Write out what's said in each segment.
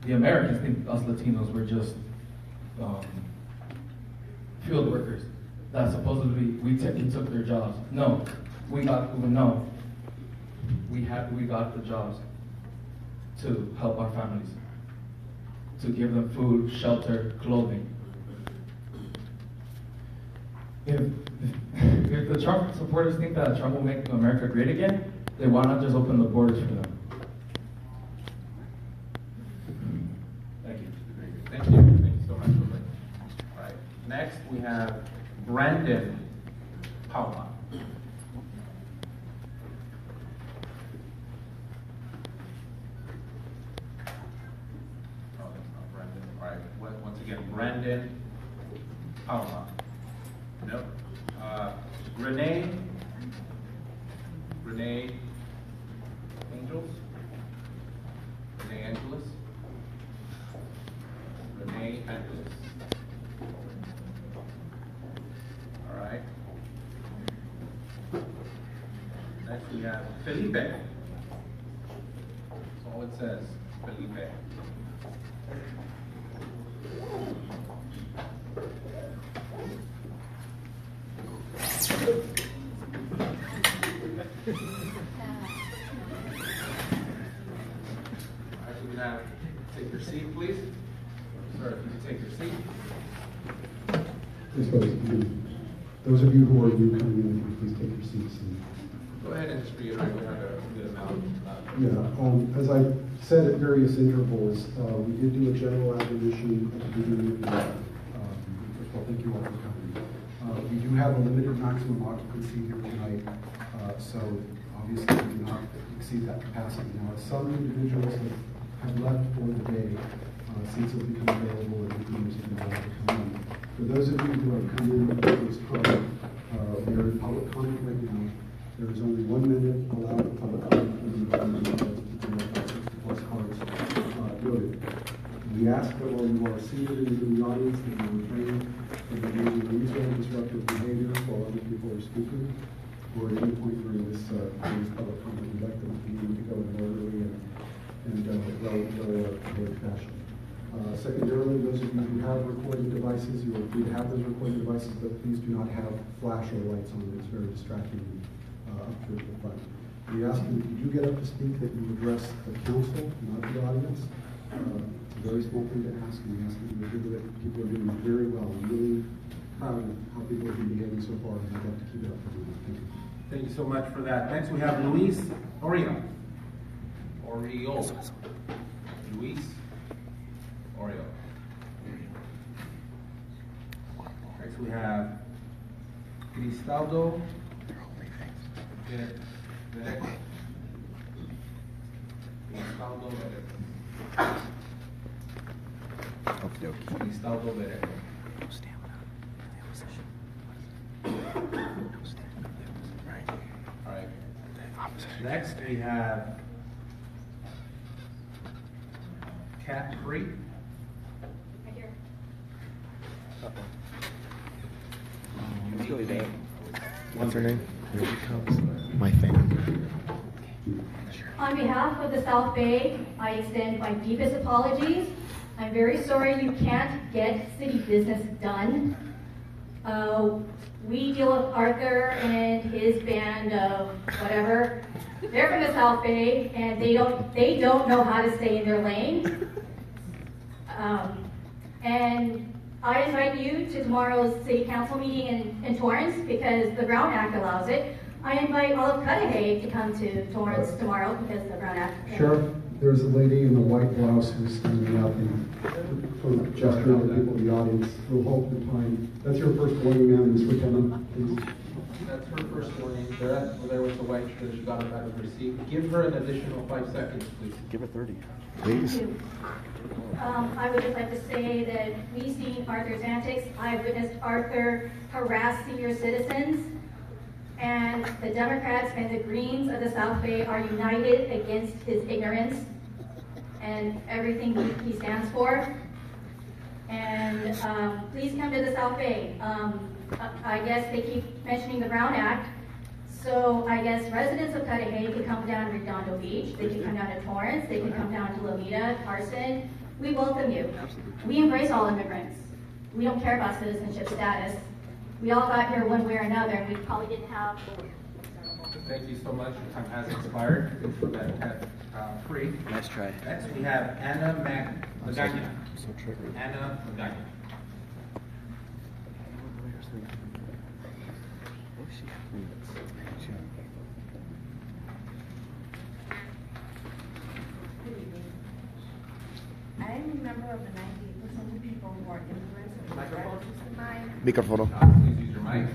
the Americans think us Latinos were just field workers that supposedly we took their jobs. No, we got the jobs to help our families, to give them food, shelter, clothing. If the Trump supporters think that Trump will make America great again, then why not just open the borders for them? Thank you. Thank you. Thank you so much. All right. Next, we have Brandon Paula. Oh, that's not Brandon. All right. Once again, Brandon Paula. Nope. Renee Angels? Renee Angeles? Renee Angeles. All right. Next we have Felipe. That's all it says, Felipe. Actually, now take your seat, please. Sir, if you could take your seat. Please, folks, those of you who are new coming in, please take your seats. Go ahead and just reiterate what had a good amount. As I said at various intervals, we did do a general admonition at the beginning of the year. First of all, thank you all for coming. We do have a limited maximum occupancy here tonight, so obviously we do not exceed that capacity. Now, some individuals have left for the day, seats have become available and rooms have been allowed to come in. For those of you who have come in at this time, we are in public comment right now. There is only 1 minute allowed for public comment when you come in because people have 60+ cards noted. We ask that while you are seated in the audience that you refrain from engaging in reasonable disruptive behavior while other people are speaking, or at any point during this public comment. We'd like the meeting to go in an orderly and well fashion. Secondarily, those of you who have recording devices, you are free to have those recording devices, but please do not have flash or lights on. It's very distracting up to the front. We ask that if you do get up to speak that you address the council, not the audience. It's a very small thing to ask, and we ask that you do it. People are doing very well. I'm really proud of how people have been behaving so far, and I'd like to keep it up for you. Thank you. Thank you so much for that. Next we have Luis Oriol. Luis Oriol. Next we have Cristaldo Verek. Cristaldo Verek. Cristaldo Verek. All right. Next we have Cat Free. Right here. What's her name? Here she comes. My fan. On behalf of the South Bay, I extend my deepest apologies. I'm very sorry you can't get city business done. We deal with Arthur and his band of whatever. They're from the South Bay, and they don't know how to stay in their lane. And I invite you to tomorrow's City Council meeting in Torrance because the Brown Act allows it. I invite all of Cudahy to come to Torrance tomorrow because the Brown Act. Sure. There's a lady in the white blouse who's standing up and sort of gesturing to people in the audience. We'll hold the time. That's your first warning, ma'am, Ms. Lieutenant, please. That's her first warning. There was the white shirt. She got it out of her seat. Give her an additional 5 seconds, please. Give her 30, please. I would just like to say that we've seen Arthur's antics. I've witnessed Arthur harass senior citizens, and the Democrats and the Greens of the South Bay are united against his ignorance and everything he stands for. And please come to the South Bay. I guess they keep mentioning the Brown Act. So I guess residents of Cudahy could come down to Redondo Beach, they could come down to Torrance, they could come down to Lomita, Carson, We welcome you. We embrace all immigrants. We don't care about citizenship status. We all got here one way or another, and we probably didn't have. Thank you so much. Your time has expired. Thanks for that free. Nice try. Next, we have Anna Magagna. So triggered. Anna Magagna. I am a member of the 98% of people who are immigrants and Microphone. Microphone. Please use your mic.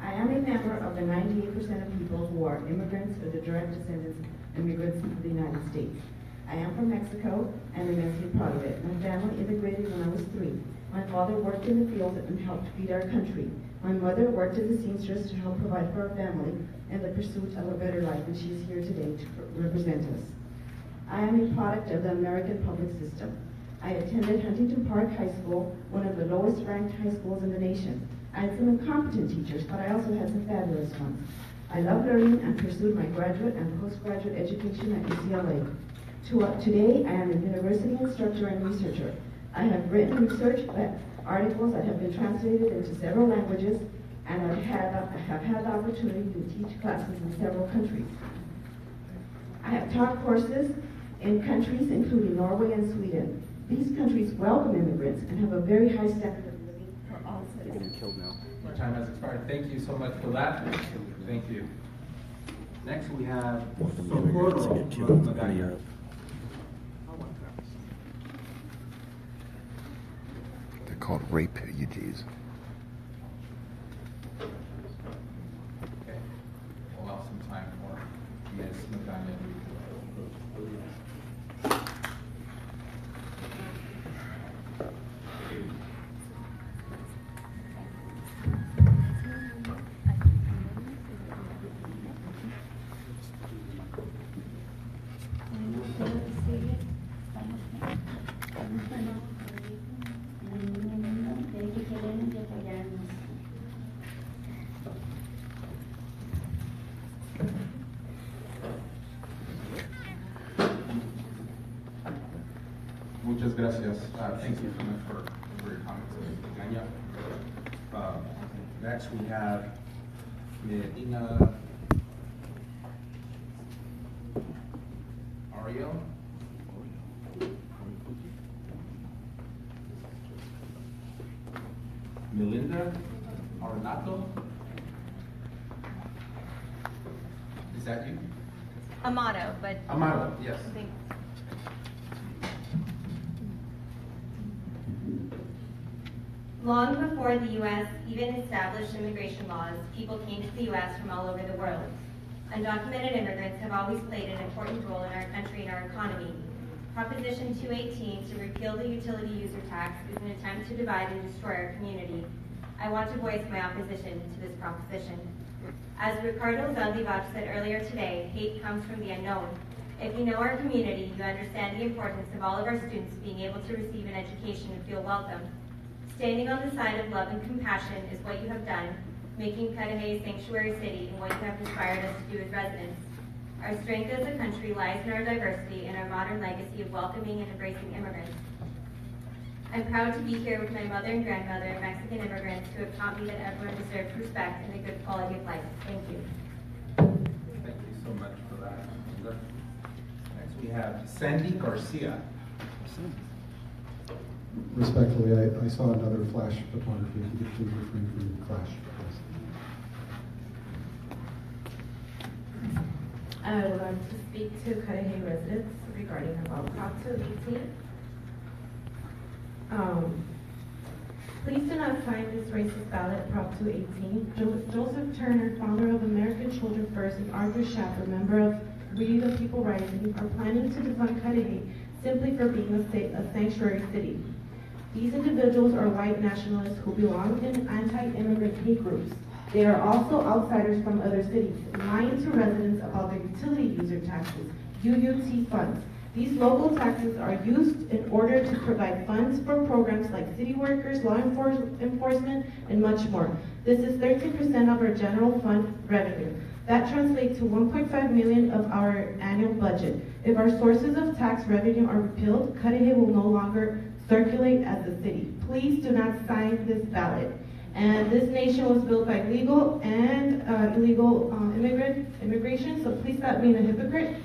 I am a member of the 98% of people who are immigrants or the direct descendants of immigrants of the United States. I am from Mexico and immensely proud of it. My family immigrated when I was 3. My father worked in the field and helped feed our country. My mother worked as a seamstress to help provide for our family in the pursuit of a better life, and she is here today to represent us. I am a product of the American public system. I attended Huntington Park High School, one of the lowest ranked high schools in the nation. I had some incompetent teachers, but I also had some fabulous ones. I love learning and pursued my graduate and postgraduate education at UCLA. Today, I am a university instructor and researcher. I have written research articles that have been translated into several languages, and I have had the opportunity to teach classes in several countries. I have taught courses in countries including Norway and Sweden. These countries welcome immigrants and have a very high standard of living for all You're citizens. getting killed now. Your time has expired. Thank you so much for that. Thank you. Next, we have Immigrants Socorro get killed in Magagna. Europe. They're called refugees. Okay. We'll allow some time for Ms. Magagna. Muchas gracias. Thank you so much for your comments, Ms. Magagna. Next, we have Medina Ariel. Melinda Arnato. Is that you? Amato, but Amaro, yes. I think long before the U.S. even established immigration laws, people came to the U.S. from all over the world. Undocumented immigrants have always played an important role in our country and our economy. Proposition 218 to repeal the utility user tax is an attempt to divide and destroy our community. I want to voice my opposition to this proposition. As Ricardo Zaldivac said earlier today, hate comes from the unknown. If you know our community, you understand the importance of all of our students being able to receive an education and feel welcome. Standing on the side of love and compassion is what you have done, making Cudahy a sanctuary city and what you have inspired us to do as residents. Our strength as a country lies in our diversity and our modern legacy of welcoming and embracing immigrants. I'm proud to be here with my mother and grandmother, Mexican immigrants, who have taught me that everyone deserves respect and a good quality of life. Thank you. Thank you so much for that. Next, we have Sandy Garcia. Respectfully, I saw another flash photography. If you could please refrain from the flash. I would like to speak to Cudahy residents regarding about Prop 218. Please do not sign this racist ballot, Prop 218. Joseph Turner, founder of American Children First, and Arthur Schaper, member of We the People Rising, are planning to defund Cudahy simply for being a sanctuary city. These individuals are white nationalists who belong in anti-immigrant hate groups. They are also outsiders from other cities, lying to residents about their utility user taxes, UUT funds. These local taxes are used in order to provide funds for programs like city workers, law enforcement, and much more. This is 13% of our general fund revenue. That translates to 1.5 million of our annual budget. If our sources of tax revenue are repealed, Cudahy will no longer circulate as a city. Please do not sign this ballot. And this nation was built by legal and illegal immigration, so please stop being a hypocrite.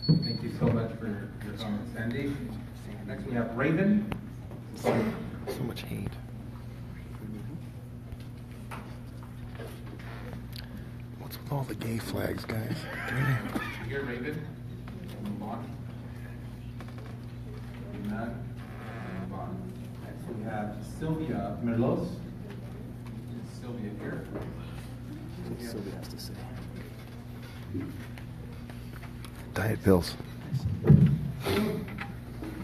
Thank you so much for your comments, Sandy. Next we have Raven. So much hate. What's with all the gay flags, guys? Here, Raven. Move on. None. Move on. Next we have Sylvia Merlos. Is Sylvia here? What Sylvia has to say. Diet pills.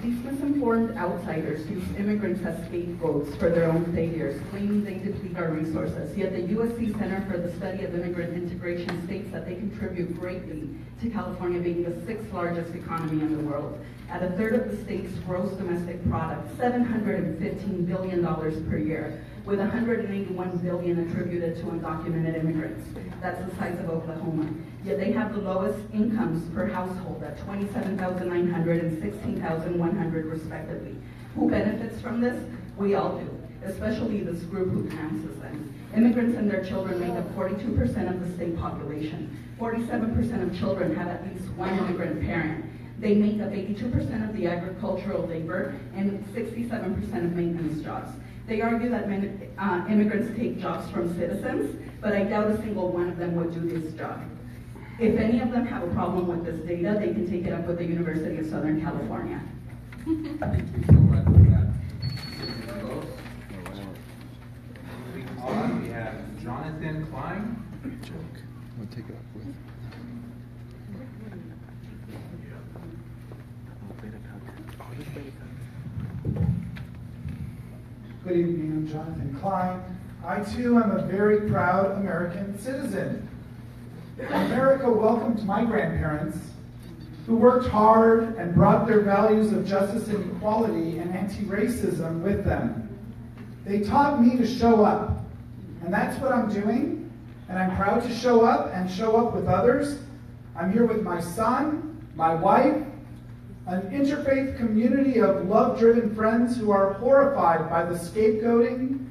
These misinformed outsiders use immigrants as scapegoats for their own failures, claiming they deplete our resources. Yet the USC Center for the Study of Immigrant Integration states that they contribute greatly to California being the 6th largest economy in the world. At a third of the state's gross domestic product, $715 billion per year, with $181 billion attributed to undocumented immigrants. That's the size of Oklahoma. Yet they have the lowest incomes per household at $27,900 and $16,100 respectively. Who benefits from this? We all do, especially this group who finances them. Immigrants and their children make up 42% of the state population. 47% of children have at least one immigrant parent. They make up 82% of the agricultural labor and 67% of maintenance jobs. They argue that immigrants take jobs from citizens, but I doubt a single one of them would do this job. If any of them have a problem with this data, they can take it up with the University of Southern California. Thank you so much for that. Moving on, we have Jonathan Klein. Joke. I'm gonna take it up with. Good evening, I'm Jonathan Klein. I too am a very proud American citizen. America welcomed my grandparents, who worked hard and brought their values of justice and equality and anti-racism with them. They taught me to show up, and that's what I'm doing, and I'm proud to show up and show up with others. I'm here with my son, my wife, an interfaith community of love-driven friends who are horrified by the scapegoating,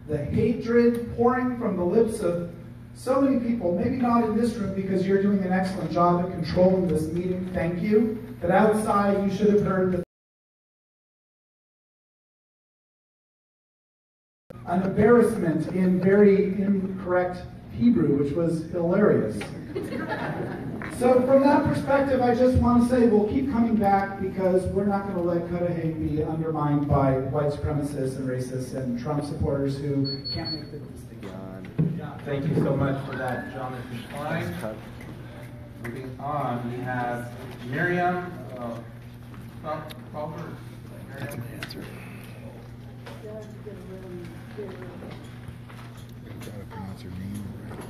the hatred pouring from the lips of so many people, maybe not in this room because you're doing an excellent job at controlling this meeting, thank you, but outside you should have heard the an embarrassment in very incorrect Hebrew, which was hilarious. So from that perspective, I just want to say we'll keep coming back because we're not going to let Cudahy be undermined by white supremacists and racists and Trump supporters who can't make the distinction. Thank you so much for that, Jonathan Klein. Moving on, we have Miriam Falker. That's an answer. You gotta pronounce her name right.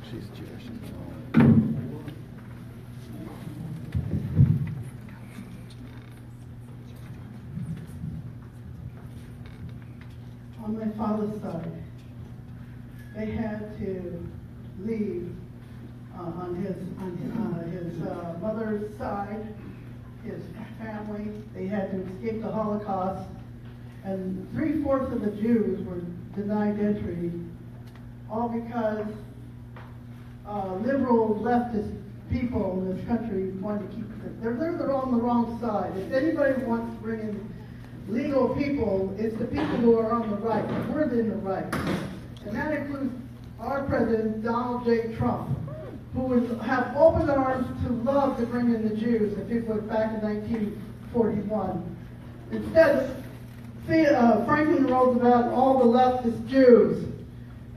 She's Jewish. On my father's side, they had to leave on his mother's side, his family. They had to escape the Holocaust, and 3/4 of the Jews were denied entry, all because liberal leftist people in this country wanted to keep them. They're on the wrong side. If anybody wants to bring in legal people, it's the people who are on the right. We're in the right. And that includes our president, Donald J. Trump, who would have open arms to love to bring in the Jews if it was back in 1941. Instead, Franklin Roosevelt and all the leftist Jews,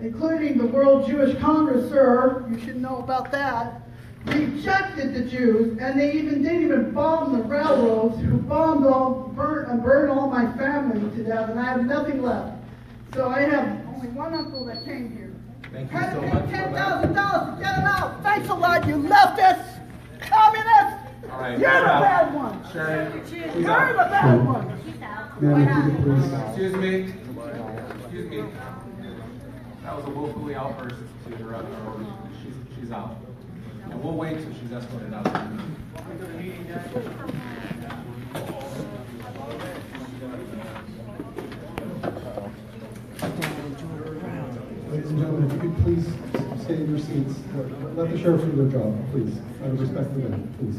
including the World Jewish Congress, sir, you should know about that, rejected the Jews, and they didn't even bomb the railroads, who burned all my family to death, and I have nothing left. So I have only one uncle that came here. Thank you Had so to much pay for that. $10,000 to get him out. Thanks a lot, you leftists, communists, All right. You're the out. bad one. Sharon, she's You're out. the bad one. Ma'am, if you could please. Excuse me. Excuse me. That was a willfully outburst to interrupt her. She's out. And we'll wait till she's escorted out. Ladies and gentlemen, if you could please stay in your seats. Let the sheriff do their job, please. Out of respect for them, please.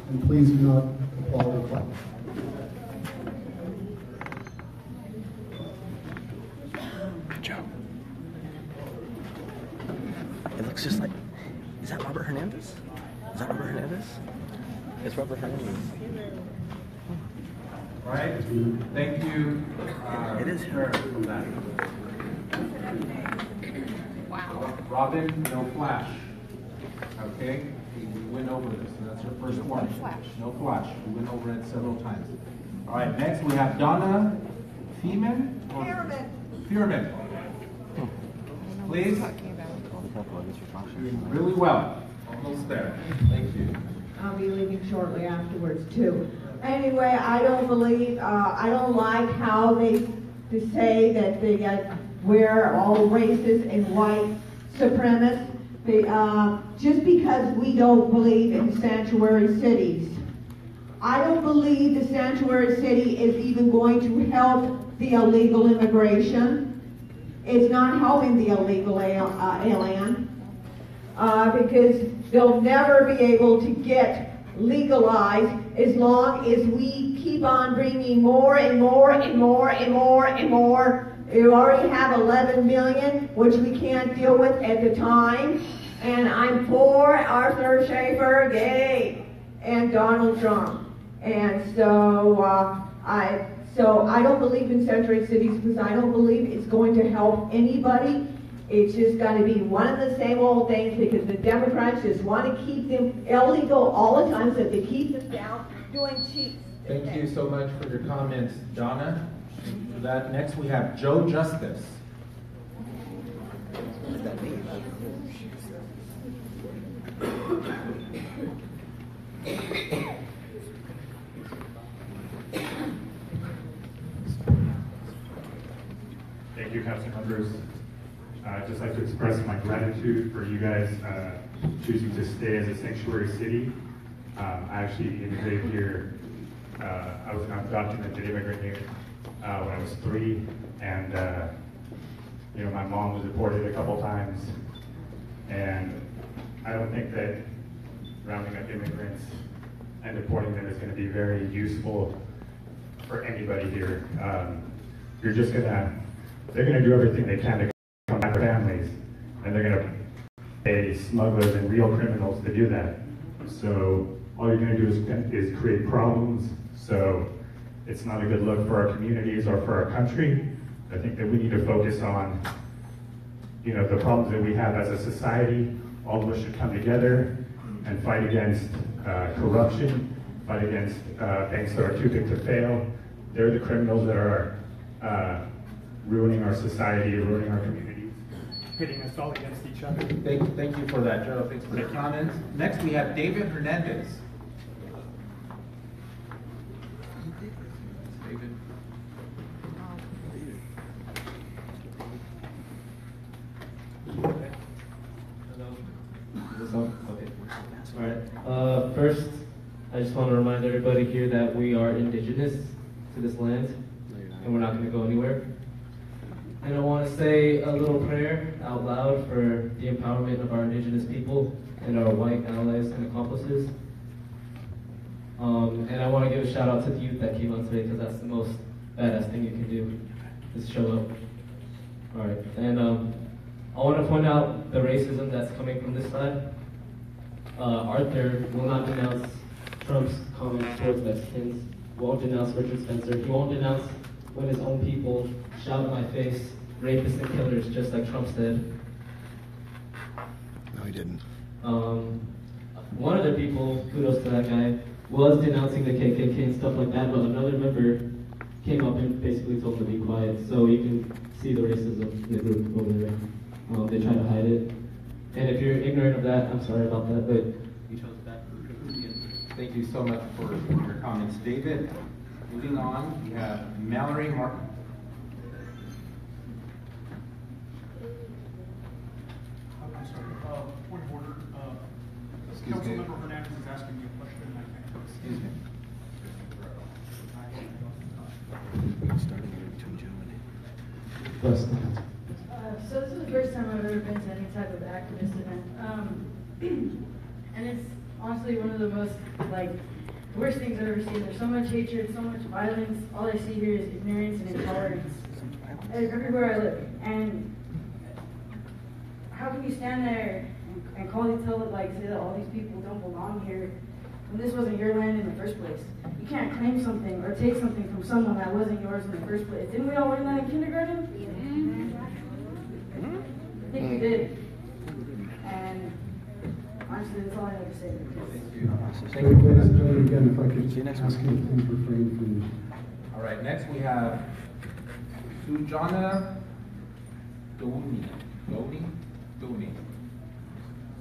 And please do not applaud or clap. Joe. It looks just like. Is that Robert Hernandez? Is that Robert Hernandez? It's Robert Hernandez. All right. Thank you. It is Sheriff, for that. Wow. Robin, no flash. Okay? We went over this, so that's your first warning. No flash. No flash. We went over it several times. All right, next we have Donna Feeman. Fearman. Please. Doing really well. Almost there. Thank you. I'll be leaving shortly afterwards too. Anyway, I don't like how they say that we're all racist and white supremacists. Just because we don't believe in sanctuary cities. I don't believe the sanctuary city is even going to help the illegal immigration. It's not helping the illegal alien because they'll never be able to get legalized as long as we keep on bringing more and more and more and more and more. We already have 11 million, which we can't deal with at the time. And I'm for Arthur Schaper, gay, and Donald Trump. And so I don't believe in sanctuary cities because I don't believe it's going to help anybody. It's just going to be one of the same old things because the Democrats just want to keep them illegal all the time so they keep them down doing cheats. Thank you so much for your comments, Donna. For that, next we have Joe Justice. Thank you, council members. I'd just like to express my gratitude for you guys choosing to stay as a sanctuary city. I actually immigrated here. I was an undocumented immigrant here when I was 3, and my mom was deported a couple times, and I don't think that rounding up immigrants and deporting them is going to be very useful for anybody here. They're going to do everything they can to come back to families, and they're going to pay smugglers and real criminals to do that. So all you're going to do is create problems. So it's not a good look for our communities or for our country. I think that we need to focus on, the problems that we have as a society. All of us should come together and fight against corruption, fight against banks that are too big to fail. They're the criminals that are ruining our society, ruining our communities, pitting us all against each other. Thank you for that, Joe. Thanks for the comments. Next we have David Hernandez. David. Is this on? Okay. All right. First, I just want to remind everybody here that we are indigenous to this land, and we're not going to go anywhere. And I want to say a little prayer out loud for the empowerment of our indigenous people and our white allies and accomplices. And I want to give a shout out to the youth that came out today because that's the most badass thing you can do, is show up. All right. And I want to point out the racism that's coming from this side. Arthur will not denounce Trump's comments towards Mexicans, won't denounce Richard Spencer. He won't denounce when his own people shout in my face, rapists and killers, just like Trump said. No, he didn't. One of the people, kudos to that guy, was denouncing the KKK and stuff like that, but another member came up and basically told him to be quiet. So you can see the racism in the group over there. They try to hide it. And if you're ignorant of that, I'm sorry about that, but we chose that. Thank you so much for your comments, David. Moving on, we have Mallory Martin. I'm sorry, point of order. Excuse me. Councilmember Hernandez is asking me a question. I can't. Excuse me. So this is the first time I've ever been to any type of activist event. And it's honestly one of the most, worst things I've ever seen. There's so much hatred, so much violence. All I see here is ignorance and intolerance everywhere I live. And how can you stand there and say that all these people don't belong here when this wasn't your land in the first place? You can't claim something or take something from someone that wasn't yours in the first place. Didn't we all learn that in kindergarten? I think we did. And honestly, that's all I have to say. Thank you. Ladies and gentlemen, again, if I could ask you to please refrain from. All right, next we have Sujana Doni.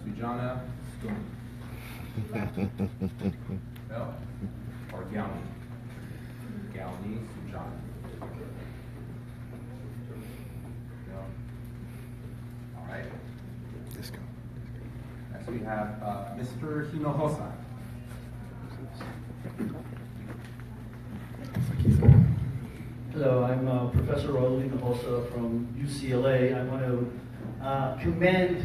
Sujana Doni. No? Or Galni? Galni Sujana. No? All right. Let's go. Next we have Mr. Hinojosa. Hello, I'm Professor Raul Hinojosa from UCLA. I want to commend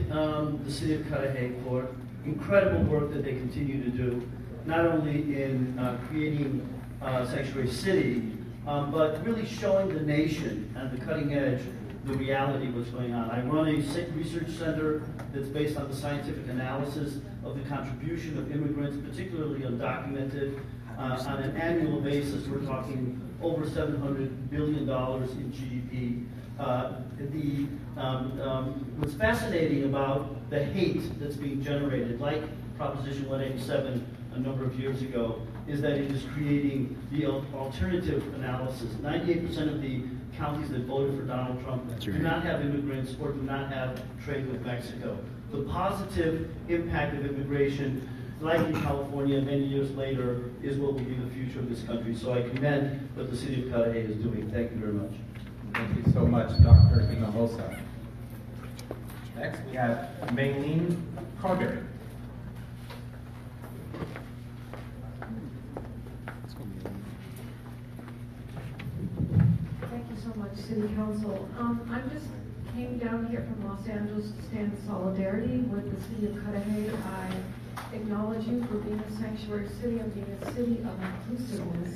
the city of Cudahy for incredible work that they continue to do, not only in creating Sanctuary City, but really showing the nation at the cutting edge the reality of what's going on. I run a research center that's based on the scientific analysis of the contribution of immigrants, particularly undocumented. On an annual basis, we're talking over $700 billion in GDP. What's fascinating about the hate that's being generated, like Proposition 187 a number of years ago, is that it is creating the alternative analysis. 98% of the counties that voted for Donald Trump do not have immigrants or do not have trade with Mexico. The positive impact of immigration, like in California many years later, is what will be the future of this country. So I commend what the city of Cudahy is doing. Thank you very much. Thank you so much, Dr. Hinojosa. Next, we have Maylene Carberry. Thank you so much, City Council. I just came down here from Los Angeles to stand in solidarity with the city of Cudahy. I acknowledge you for being a sanctuary city and being a city of inclusiveness,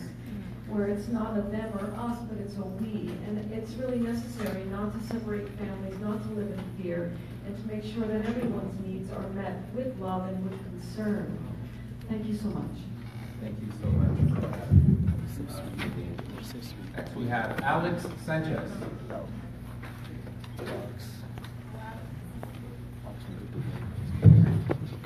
where it's not a them or us, but it's a we. And it's really necessary not to separate families, not to live in fear, and to make sure that everyone's needs are met with love and with concern. Thank you so much. Thank you so much for that. Next, we have Alex Sanchez.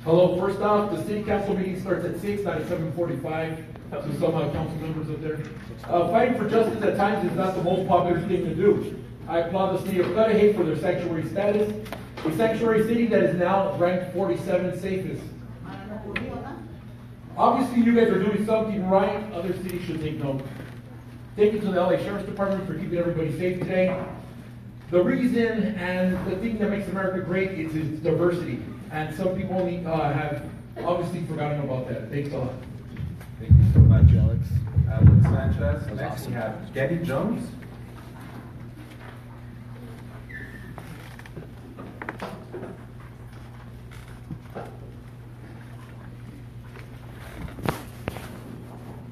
Hello, first off, the city council meeting starts at 6, not at 7:45. To some council members up there. Fighting for justice at times is not the most popular thing to do. I applaud the city of Cudahy for their sanctuary status, a sanctuary city that is now ranked 47th safest. Obviously, you guys are doing something right. Other cities should take note. Thank you to the LA Sheriff's Department for keeping everybody safe today. The reason and the thing that makes America great is its diversity. And some people only have obviously forgotten about that. Thanks a lot. Thank you so much, Alex. Alex Sanchez. Next, we have Debbie Jones.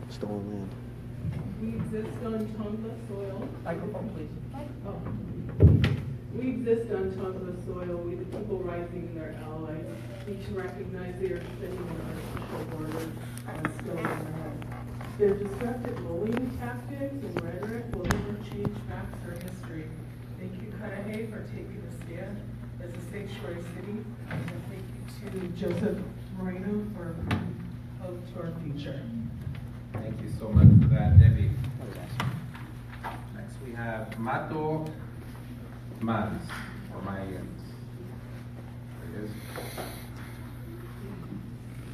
Stolen land. We exist on Tonga soil. Microphone, please. We exist on Tonga soil. We, the people rising and their allies, each recognize they are defending an artificial border on stolen land. Their destructive bullying tactics and rhetoric will never change facts or history. Thank you, Cudahy, for taking a stand as a sanctuary city. And thank you to Joseph Moreno for hope to our future. Thank you so much for that, Debbie. Next, we have Mato Mans, or Mayans. There you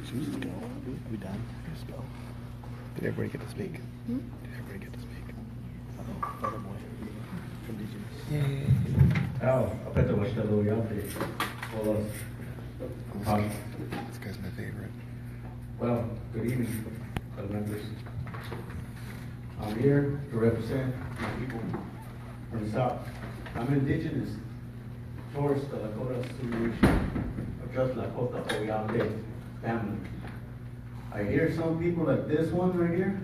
Should we just go? Are we done? Just go. Did everybody get to speak? Did everybody get to speak? Uh-oh, other boy. Indigenous. Yay. Oh, aperto bastante yante. Hold on. This guy's my favorite. Well, good evening, fellow members. I'm here to represent my people from the South. I'm indigenous towards the Lakota Association of Just Lakota Oyate family. I hear some people like this one right here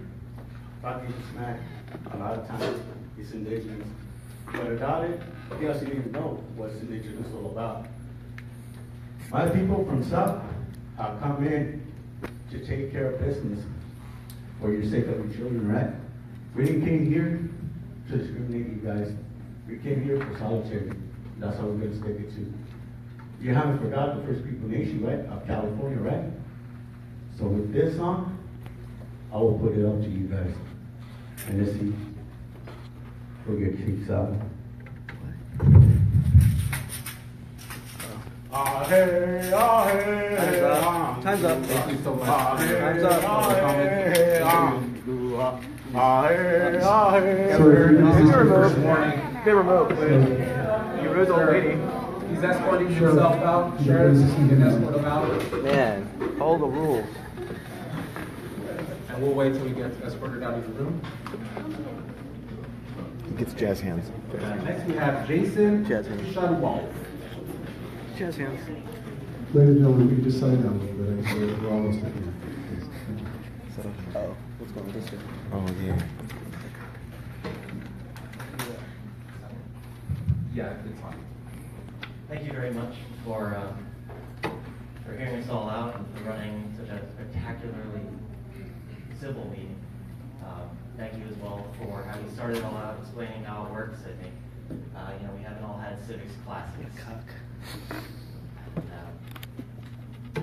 talking smack a lot of times. He's indigenous. But about it, he doesn't even know what's indigenous all about. My people from South have come in to take care of business for your sake of your children, right? We didn't came here to discriminate you guys. We came here for solidarity. That's how we're going to stick it to. You haven't forgot the First People Nation, right? Of California, right? So with this song, I will put it up to you guys. And let's see. We'll get kicks out. Time's up. Thank you so much. Time's up. Get removed. You rude old lady. He's escorting himself out. Sheriff, you can escort him out. Man, follow the rules. And we'll wait till he gets escorted out of the room. He gets jazz hands. Next we have Jason Shunwald. Jazz hands. Ladies and gentlemen, we just signed down a little bit, so we're almost at the end. Oh, what's going on this way? Oh, yeah. Yeah, it's fine. Thank you very much for hearing us all out and for running such a spectacularly civil meeting. Thank you as well for how you started all out, explaining how it works. I think we haven't all had civics classes.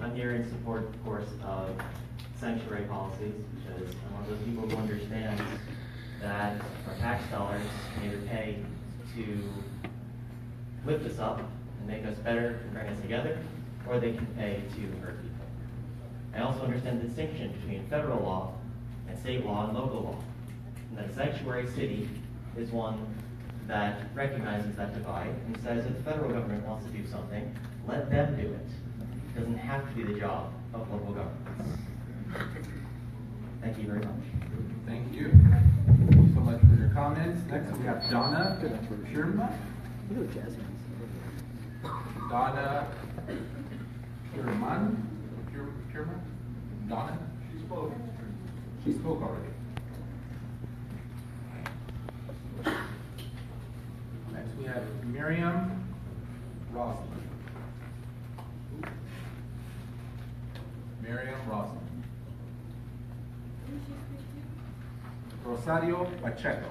I'm here in support, of course, of sanctuary policies, because I'm one of those people who understands that our tax dollars can either pay to lift us up and make us better and bring us together, or they can pay to hurt people. I also understand the distinction between federal law and state law and local law. And that a sanctuary city is one that recognizes that divide and says if the federal government wants to do something, let them do it. It doesn't have to be the job of local governments. Thank you very much. Thank you. Thank you so much for your comments. Next we have Donna Sherman. Donna Sherman. Donna? She spoke. She spoke already. Next we have Miriam Roslin. Miriam Roslin. Rosario Pacheco.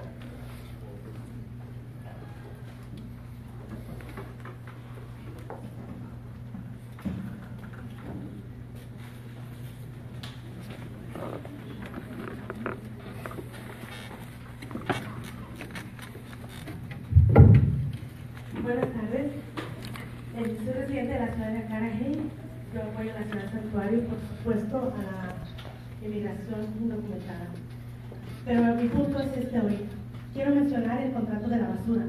Buenas tardes. Soy residente de la ciudad de Cudahy. Yo apoyo la ciudad santuario y, por supuesto, a la inmigración indocumentada. Pero mi punto es este hoy. Quiero mencionar el contrato de la basura.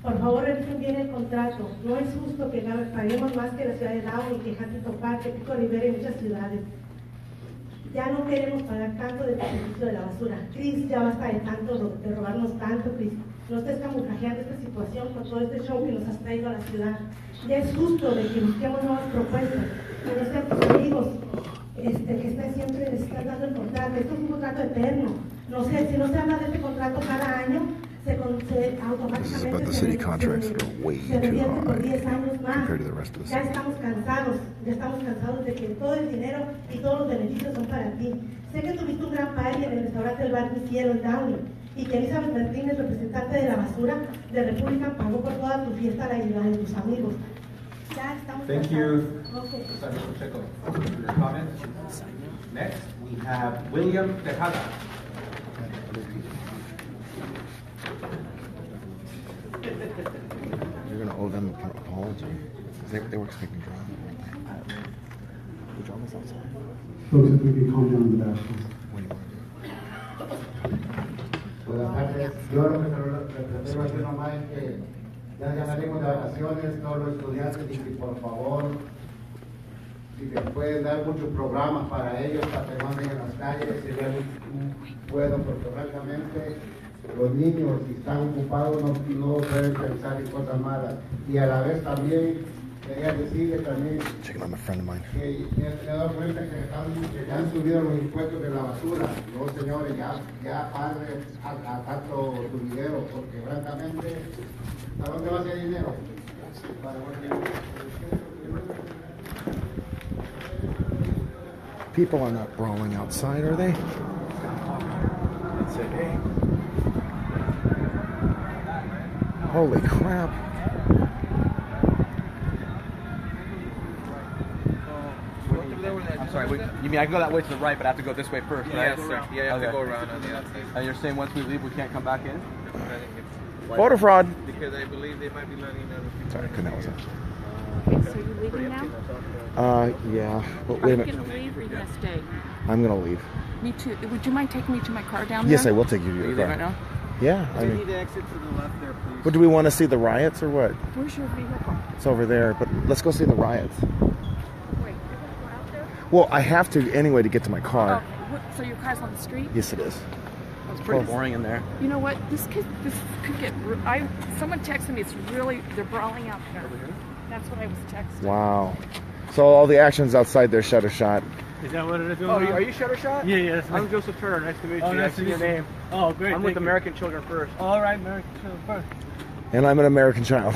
Por favor, revisen bien el contrato. No es justo que paguemos más que la ciudad de Downey, que Huntington Park, que Pico Rivera y muchas ciudades. Ya no queremos pagar tanto del servicio de la basura. Chris, ya basta de robarnos tanto, Chris. No estés camuflajeando esta situación con todo este show que nos has traído a la ciudad. Ya es justo de que busquemos nuevas propuestas, que no sean tus amigos, que estén siempre les están dando el contrato. Esto es un contrato eterno. No sé, si no se habla de este contrato cada año, se automáticamente se revierte por 10 años más. Ya estamos cansados de que todo el dinero y todos los beneficios son para ti. Sé que tuviste un gran party en el restaurante del bar Mi Cielo en Downey, y que Elizabeth Martínez, representante de la basura de República, pagó por toda tu fiesta la de tus amigos. Ya estamos Thank cansados. you, Okay. Rosario Pacheco, for your comments. Next, we have William Tejada. You're gonna owe them an apology. They were expecting drama. Folks, if we could calm down in the back, please. Buenas tardes. Yo lo que refiero aquí nomás es que ya salimos de vacaciones, todos los estudiantes, y que por favor, si les pueden dar muchos programas para ellos, para que no anden en las calles, sería muy bueno, porque francamente los niños, si están ocupados, no pueden pensar en cosas malas. Y a la vez también, quería decirle también Checking on a friend of mine. que me he dado cuenta que han subido los impuestos de la basura. No, señores, ya padre a tanto subidero, porque francamente, ¿a dónde va ese dinero? People are not brawling outside, are they? That's it, hey. Holy crap. I'm sorry, you mean I can go that way to the right, but I have to go this way first, right? Yes, sir. Yeah, you have to go around on the outside. And you're saying once we leave, we can't come back in? Voter fraud. Because I believe they might be letting other people. Sorry, couldn't that was it. Okay, so you're leaving now? Yeah. But Are wait a you minute. going to leave or are you going to stay? I'm gonna leave. Me too. Would you mind taking me to my car down there? Yes, I will take you to Are your you car. leaving right now? Yeah, I You mean, need to exit to the left there, please. what do we want to see, the riots or what? Where's your vehicle? It's over there, but let's go see the riots. Wait, you're going to go out there? Well, I have to anyway to get to my car. Okay. So your car's on the street? Yes, it is. It's pretty boring in there. You know what? This could get. Someone texted me. It's really they're brawling out there. That's what I was texting. Wow. So all the actions outside there shut a shot. Is that what it is? Oh, are you Shutter Shot? Yeah, yeah. I'm Joseph Turner. Nice to meet you. nice I to see meet your you. name. Oh, great. I'm with American Children First. All right, American Children First. And I'm an American child.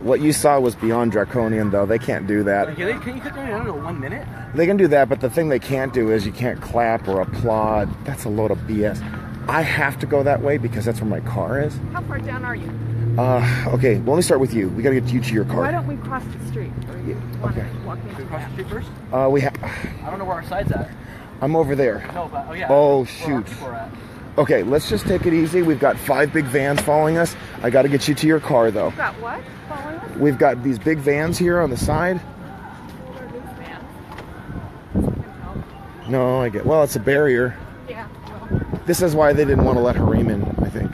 What you saw was beyond draconian, though. They can't do that. Can you cut down, I don't know, 1 minute? They can do that, but the thing they can't do is you can't clap or applaud. That's a load of BS. I have to go that way because that's where my car is. How far down are you? Okay, well, let me start with you. We gotta get you to your car. Why don't we cross the street? Or you want okay. to walk me to Cross the street first? We have. I don't know where our side's at. I'm over there. No, but, oh yeah. Oh, Where shoot. our people are at. Okay, let's just take it easy. We've got 5 big vans following us. I gotta get you to your car, though. You've got what following us? We've got these big vans here on the side. What are these vans? No, I get. Well, it's a barrier. Yeah. Well, This is why they didn't want to let Harim in, I think.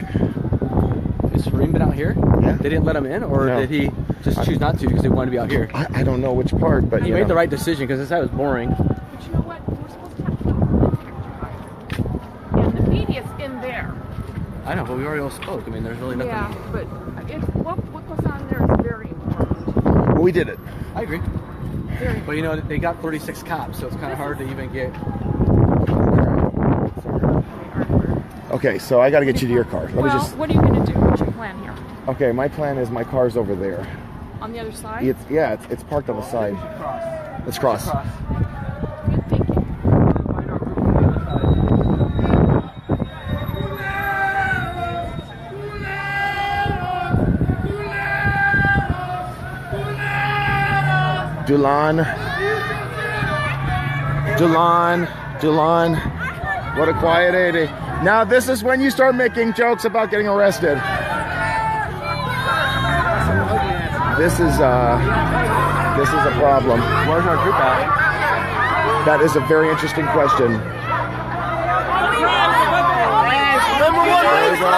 Is Harim been out here? Yeah. They didn't let him in, or No. did he just choose not to because they wanted to be out here? I don't know which part, but He you made know. the right decision because this side was boring. but you know what? We're supposed to have people and the media's in there. I know, but we already all spoke. I mean, there's really nothing. Yeah, but what goes on there is very important. Well, we did it. I agree. But you know, they got 36 cops, so it's kind of hard to even get. Okay, so I got to get you to your car. Let me Well, just. what are you going to do? What's your plan here? Okay, my plan is my car's over there. On the other side? It's parked on the side. Let's cross. Dulan. What a quiet 80. Now this is when you start making jokes about getting arrested. This is a problem. Where's our group at? That is a very interesting question. There we go.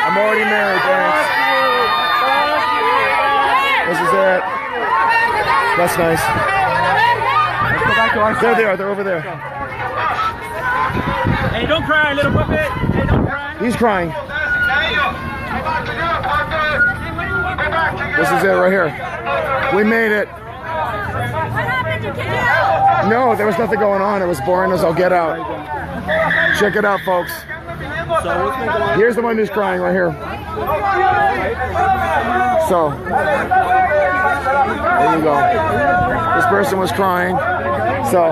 I'm already married, thanks. This is it. That's nice. Let's go back to our There they are. They're over there. Hey, don't cry, little puppet. Hey, don't cry. He's crying. This is it right here. We made it. No, there was nothing going on. It was boring as I'll get out. Check it out, folks. Here's the one who's crying right here. So, there you go. This person was crying. So,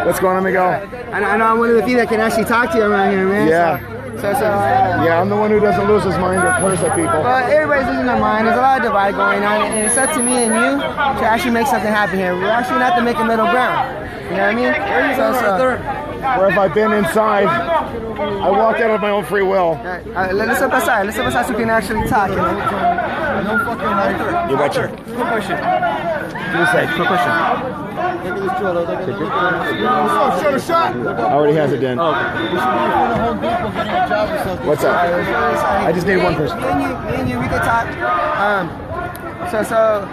what's going on, Miguel? I know I'm one of the few that can actually talk to you around here, man. Yeah. Yeah, I'm the one who doesn't lose his mind or curse at people. Well, everybody's losing their mind. There's a lot of divide going on, and it's up to me and you to actually make something happen here. We're actually going to have to make a middle ground. You know what I mean? Where have I been inside? I walked out of my own free will. Let's step aside so we can actually talk. You know? No fucking right. You betcha. Quick question. Give me a sec. Quick question. Shot a shot. Already has it done. We should be in front of Home Depot getting a job or something. What's up? I just need one person. Me and you, we can talk. So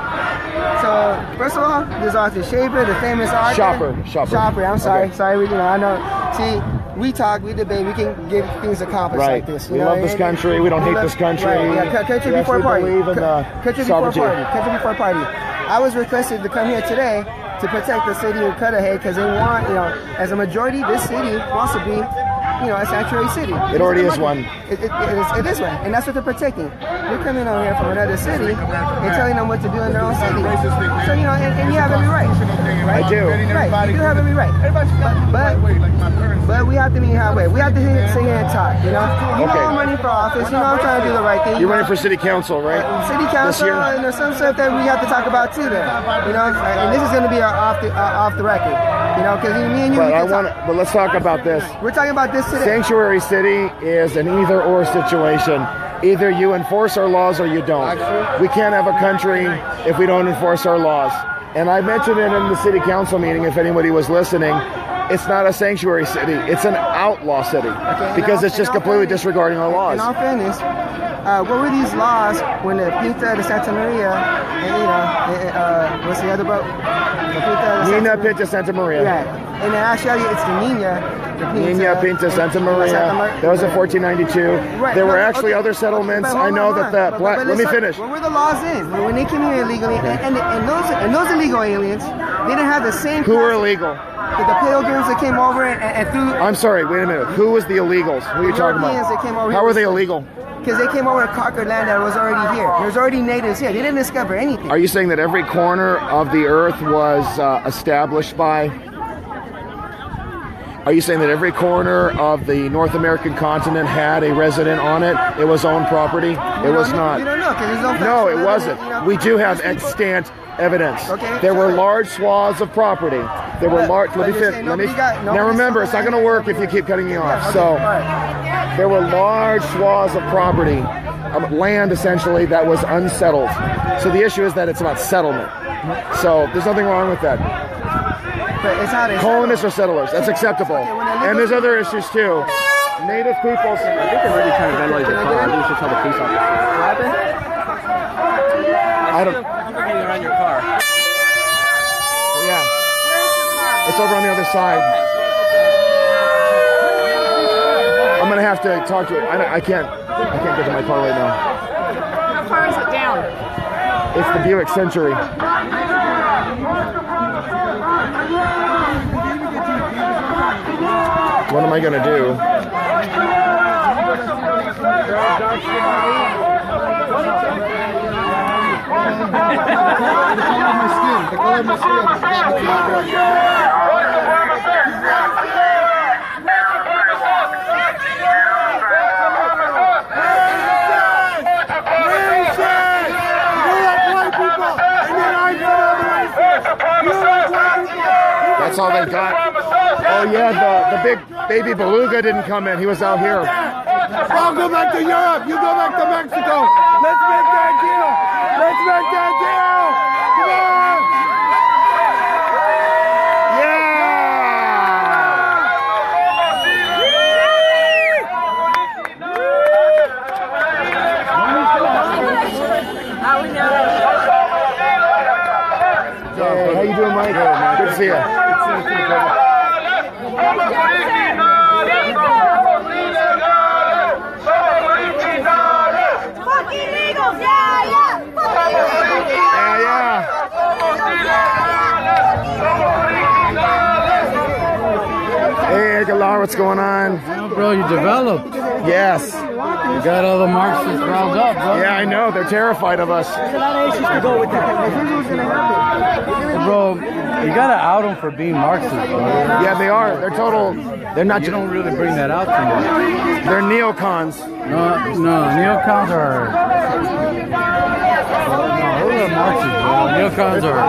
first of all, there's Arthur Schaper, the famous author. Schaper. I'm sorry. Okay. Sorry, I know. See, we talk, we debate, we can get things accomplished Right. like this. We love this country. We don't hate this country. Right. Yeah, country before party. Believe in Country before party. Country before party. I was requested to come here today to protect the city of Cudahy because they want, as a majority, this city wants to be, a sanctuary city. It already is one. It is one, and that's what they're protecting. We're coming over here from another city and telling them what to do in their own city. So, and you have every right. I do. Right, you do have every right. But we have to meet halfway. We have to sit here and talk, I'm running for office, I'm trying to do the right thing. You're running for city council, right? City council, and there's some stuff that we have to talk about too there. And this is going to be off the record. Because me and you, but let's talk about this. We're talking about this today. Sanctuary city is an either-or situation. Either you enforce our laws or you don't. We can't have a country if we don't enforce our laws. And I mentioned it in the city council meeting, if anybody was listening. It's not a sanctuary city. It's an outlaw city because it's just completely disregarding our laws. In all fairness, what were these laws when the Pinta de Santa Maria and what's the other boat? Nina Pinta Santa Maria. Right. And actually, it's the Nina Pinta Santa Maria. That was in 1492. Right. There were actually other settlements. I know that the black. Let me finish. What were the laws in? When they came here illegally, and those illegal aliens, they didn't have the same. Who were illegal? The pilgrims that came over and threw. I'm sorry. Wait a minute. Who was the illegals? Who are you talking about? That came over How were they illegal? Because they came over and conquered land that was already here. There's already natives here. They didn't discover anything. Are you saying that every corner of the earth was established by? Are you saying that every corner of the North American continent had a resident on it? It was owned property? It was not. You don't know because there's no facts. No, it wasn't. We do have extant evidence. There were large swaths of property. There were large. Now remember, it's not going to work if you keep cutting me off. So there were large swaths of property, of land essentially that was unsettled. So the issue is that it's about settlement. So there's nothing wrong with that. Colonists or settlers, that's acceptable. And there's other issues too. Native peoples. I think they're really trying to vandalize your car. I think we should tell the police officer. What happened? I don't. I'm getting around your car. Yeah. It's over on the other side. I'm gonna have to talk to it. I can't get to my car right now. How far is it down? It's the Buick Century. What am I gonna do? The color of my skin. That's all they got. Oh yeah, the big baby beluga didn't come in. He was out here. I'll go back to Europe. You go back to Mexico. Let's make that deal. Let's make that deal. Come on. Hey, how you doing, Mike? Good to see you. Hey, Galar, what's going on? Oh, bro, you developed. Yes. You got all the Marxists riled up, bro. Yeah, I know. They're terrified of us. There's a lot of issues to go with that. Here's what's going to happen. Bro, you gotta out them for being Marxist, bro. Yeah, they are. They're total. They're not. You don't really bring that out too much. They're neocons. No, neocons are. No, those are Marxists, bro. Neocons are.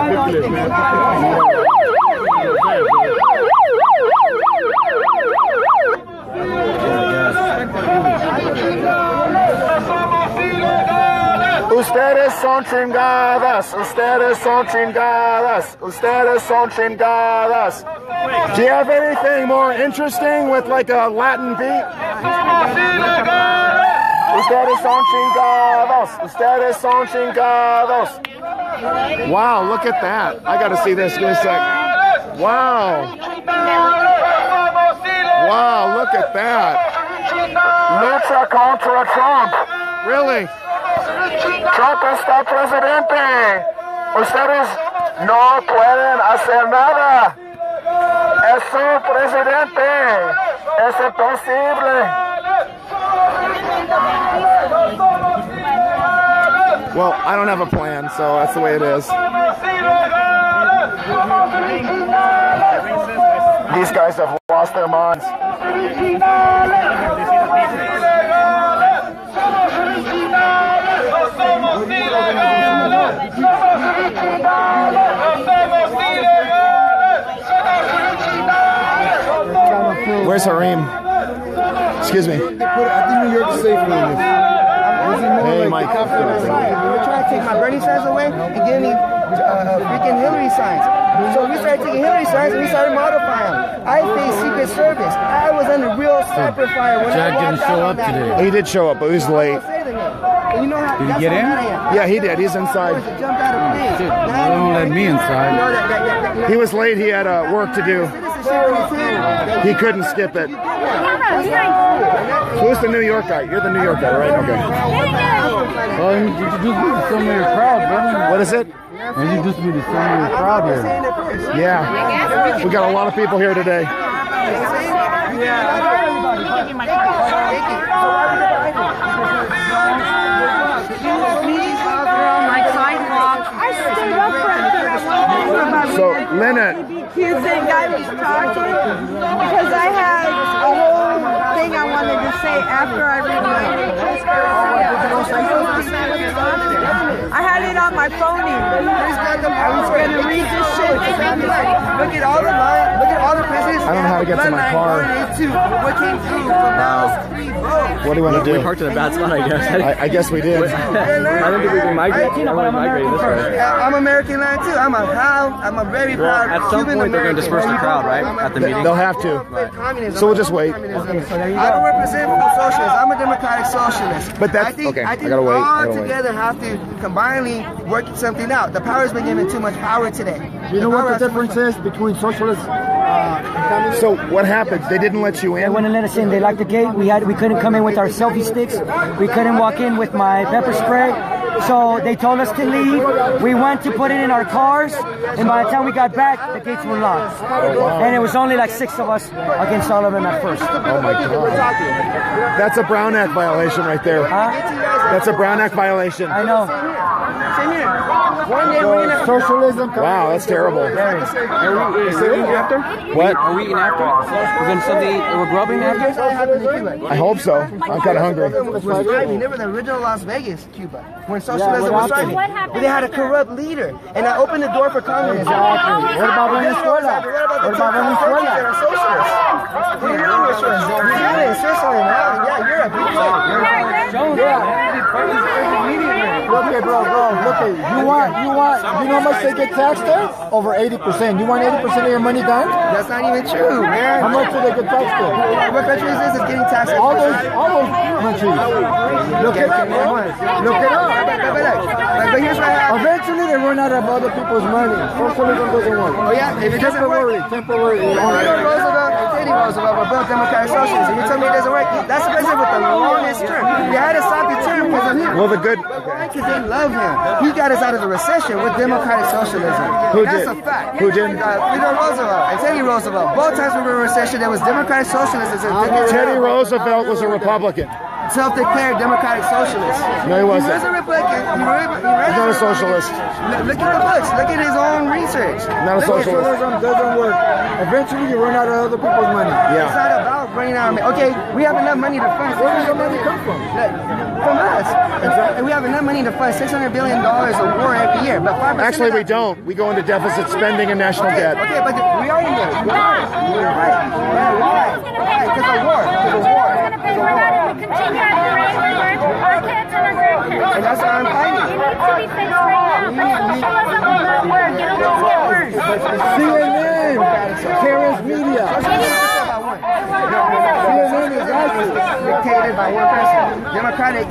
Ustedes son chingadas. Ustedes son chingadas. Ustedes son chingadas. Do you have anything more interesting with like a Latin beat? Ustedes son chingados. Ustedes son chingados. Wow, look at that. I gotta see this. Give me a sec. Wow. Wow, look at that. Lucha contra Trump. Really? Trump está presidente. Ustedes no pueden hacer nada. Es su presidente. Es imposible. Well, I don't have a plan, so that's the way it is. These guys have lost their minds. Where's Harim? Excuse me. I think New York's safer than this. Hey, Mike. They're trying to take my Bernie signs away and give me freaking Hillary signs. So we started taking Hillary signs and we started modifying them. I faced Secret Service. I was under real sniper fire. When Jack didn't show up today. He did show up, but he was late. You know how, did he get in? Yeah, he did. He's inside. Shit, don't let me inside. He was late. He had work to do. He couldn't skip it. Who's the New York guy? You're the New York guy, right? Okay. Well, you introduced me to some of your crowd, brother. What is it? You introduced me to some of your crowd here. Yeah. We got a lot of people here today. So, Lynette. Cute that guy was talking because I had a whole thing I wanted to say after I read my I had it on my phone. I was going to read this shit. Look at all the lines. Look at all the presidents. I don't know how to get to my car. What came through from those 3 votes. What do you want to do? We parked in a bad spot, I guess. I guess we did. I don't think we can migrate. I'm migrating this way. I'm American land too. I'm a very proud At some Cuban point, they're going to American. disperse the crowd, right? At the meeting. They'll have to. So we'll just wait. I don't represent for socialists. I'm a democratic socialist. But that's okay. I think gotta wait. we all together have to combinedly work something out. The power's been given too much power today. You know what the difference is between socialists and communists? So what happened? They didn't let you in? They wouldn't let us in. They locked the gate. We couldn't come in with our selfie sticks. We couldn't walk in with my pepper spray. So they told us to leave. We went to put it in our cars, and by the time we got back, the gates were locked. And it was only like 6 of us against all of them at first. Oh my God. That's a Brown Act violation right there. Huh? That's a Brown Act violation. I know. Socialism. Wow, that's terrible. Are we eating after? What? Are we eating after? We're going to something. We're grubbing after? I hope so. I'm kind of hungry. They were the original Las Vegas, Cuba. When socialism was started, they had a corrupt leader, and I opened the door for communism. Exactly. What about Venezuela? What about Venezuela? That are socialists. What do you mean we're socialists? Brazil and Switzerland, yeah, Europe. Okay, bro. Look at you want. You know how much they get taxed there? Over 80%. You want 80% of your money gone? That's not even true, man. How much do they get taxed there? What country is this that's getting taxed? All those countries. Look it up. But here's what happened. Eventually, they run out of other people's money. Socialism doesn't work. Oh yeah, if it doesn't work. Temporary. Roosevelt and Teddy Roosevelt were both democratic socialists. You tell me it doesn't work? That's the president with the longest term. They had to stop the term because of him. Well, the good. Because they love him. He got us out of the recession with democratic socialism. Who That's did? a fact. Who did? Theodore Roosevelt and Teddy Roosevelt. Both times we were in recession, there was democratic socialists. Teddy Roosevelt was a Republican. Self-declared democratic socialist. No, he wasn't. He was a Republican. He's not a socialist. Look at the books. Look at his own research. Not a socialist. Socialism doesn't work. Eventually, you run out of other people's money. It's not about running out of money. Okay, we have enough money to fund. Where does the money come from? From us. And we have enough money to fund $600 billion of war every year. But 5% Actually, we don't. We go into deficit spending and national debt. Okay, but we are in debt. Why? Because of war. Because of war. Continue at the rate we're our kids and our grandkids. And that's what I'm fighting. to be fixed right now, but socialism will not work. It'll just get worse. CNN, Karen's media. CNN is dictated by one person. Democratic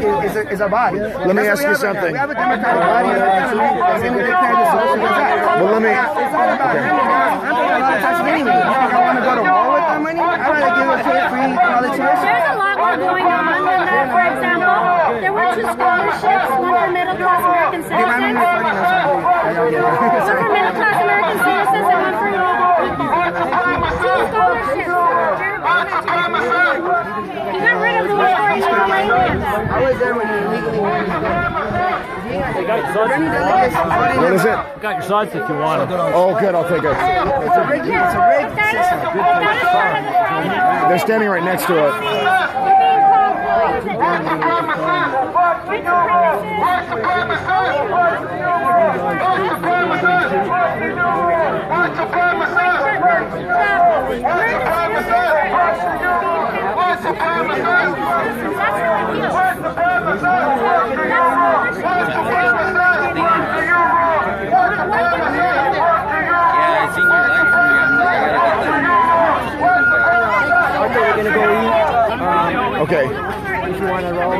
is a body. Let me ask you something. We have a democratic body that's going to dictate the socialism. Well, let me. It's not about him. I'm paying a lot of taxes anyway. You think I want to go to war with that money? I'd rather give a kid free college tuition. There's a lot more going on than that. For example, there were 2 scholarships, one for middle-class American citizens. One for middle-class American citizens and one for normal people. 2 scholarships. He got rid of the I was there when he illegally won. What is it? Got your sides if you want them. Oh, good. I'll take it. It's a rigged system. They're standing right next to it. Okay. If you want to roll.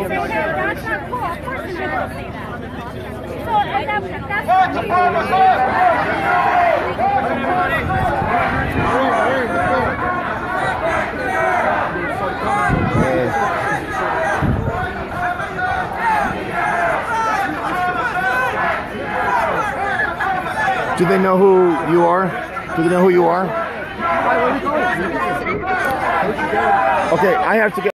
Do they know who you are? Do they know who you are? Okay, I have to get